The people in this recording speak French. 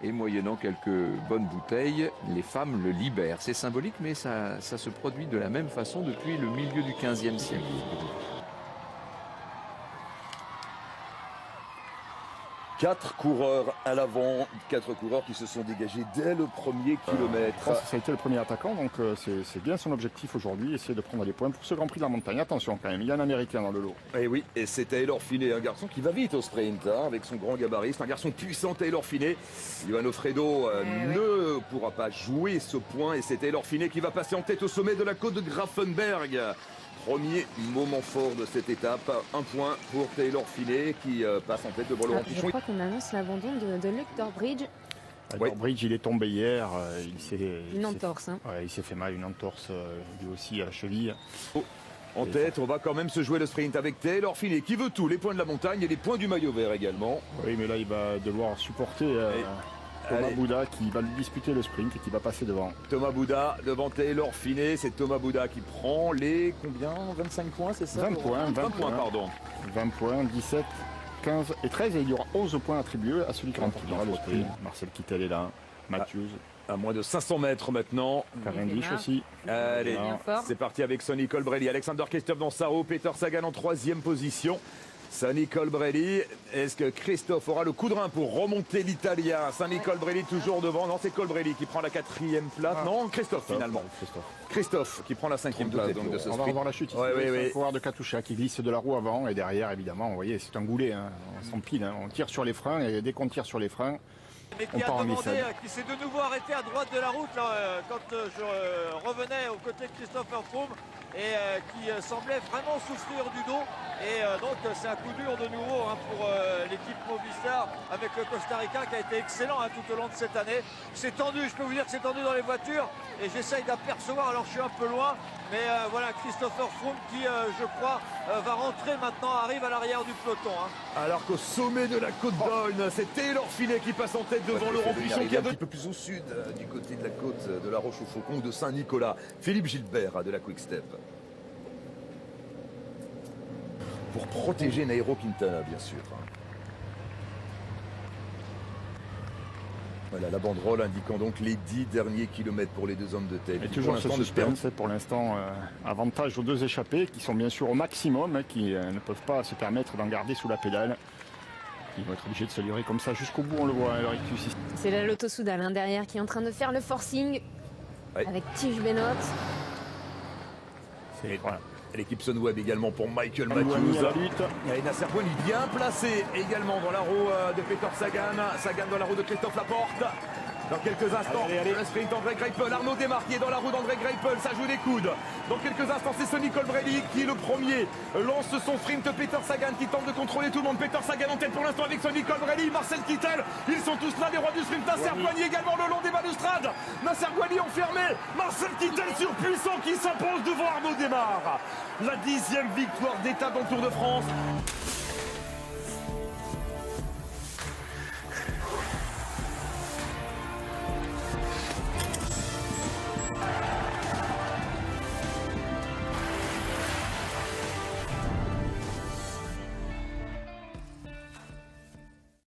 Et moyennant quelques bonnes bouteilles, les femmes le libèrent. C'est symbolique, mais ça se produit de la même façon depuis le milieu du XVe siècle. 4 coureurs à l'avant, 4 coureurs qui se sont dégagés dès le premier kilomètre. Ça a été le premier attaquant, donc c'est bien son objectif aujourd'hui, essayer de prendre des points pour ce Grand Prix de la montagne. Attention quand même, il y a un Américain dans le lot. Et oui, et c'est Taylor Phinney, un garçon qui va vite au sprint, hein, avec son grand gabarit. C'est un garçon puissant, Taylor Phinney. Johan Fredo ne pourra pas jouer ce point, et c'est Taylor Phinney qui va passer en tête au sommet de la côte de Grafenberg. Premier moment fort de cette étape, un point pour Taylor Phinney qui passe en tête devant Laurent Pichon. Je crois qu'on annonce l'abandon de Luke Dorbridge. Dorbridge, il est tombé hier, Une entorse. Il s'est fait mal, une entorse lui aussi à la cheville. En tête, on va quand même se jouer le sprint avec Taylor Phinney qui veut tout, les points de la montagne et les points du maillot vert également. Oui, mais là il va devoir supporter Thomas Bouda qui va lui disputer le sprint et qui va passer devant. Thomas Bouda devant Taylor Phinney, c'est Thomas Bouda qui prend les combien 25 points, c'est ça 20 points, 20 points, pardon. 20 points, 17, 15 et 13 et il y aura 11 points attribués à celui qui remportera le sprint. Marcel Kittel est là, Matthews. À moins de 500 mètres maintenant. Cavendish aussi. Allez, c'est parti avec Sonny Colbrelli, Alexander Christophe dans sa roue, Peter Sagan en 3e position. Sonny Colbrelli, est-ce que Christophe aura le coup de rein pour remonter l'Italien? Sonny Colbrelli toujours devant, non c'est Colbrelli qui prend la 4e place, non Christophe finalement. Christophe qui prend la 5e place donc de ce sprint. On va revoir la chute ici, oui. Un coureur de Katusha qui glisse de la roue avant et derrière évidemment, vous voyez c'est un goulet, hein. On s'empile, hein. On tire sur les freins et dès qu'on tire sur les freins, mais qui a demandé, qui s'est de nouveau arrêté à droite de la route là, quand je revenais aux côtés de Christopher Froome et qui semblait vraiment souffrir du dos et donc c'est un coup dur de nouveau hein, pour l'équipe Movistar avec le Costa Rica qui a été excellent hein, tout au long de cette année. C'est tendu, je peux vous dire que c'est tendu dans les voitures et j'essaye d'apercevoir, alors je suis un peu loin, mais voilà Christopher Froome qui je crois va rentrer maintenant, arrive à l'arrière du peloton. Hein. Alors qu'au sommet de la côte d'Oyne, c'est Taylor Phinney qui passe en tête devant Laurent Pichon qui est un petit peu plus au sud du côté de la côte de la Roche-au-Faucon de Saint-Nicolas. Philippe Gilbert de la Quick Step. Pour protéger Nairo Quintana, bien sûr. Voilà la banderole indiquant donc les 10 derniers kilomètres pour les deux hommes de tête. Et toujours ce suspense, pour l'instant, avantage aux deux échappés qui sont bien sûr au maximum, hein, qui ne peuvent pas se permettre d'en garder sous la pédale. Ils vont être obligés de se livrer comme ça jusqu'au bout, on le voit à l'heure actuelle. C'est la Lotto Soudal hein, derrière qui est en train de faire le forcing avec Tige Benoît. Voilà. L'équipe Sunweb également pour Michael Matthews. Et Nasser Bouhanni bien placé également dans la roue de Peter Sagan. Sagan dans la roue de Christophe Laporte. Dans quelques instants, le sprint André Greipel. Arnaud Desmar qui est dans la roue d'André Greipel. Ça joue les coudes. Dans quelques instants, c'est Sonny Colbrelli qui, le premier, lance son sprint. Peter Sagan qui tente de contrôler tout le monde. Peter Sagan en tête pour l'instant avec Sonny Colbrelli. Marcel Kittel. Ils sont tous là, les rois du sprint. Nasser Bouhanni également le long des balustrades. Nasser Bouhanni enfermé. Marcel Kittel surpuissant qui s'impose devant Arnaud Desmar. La 10e victoire d'étape dans le Tour de France.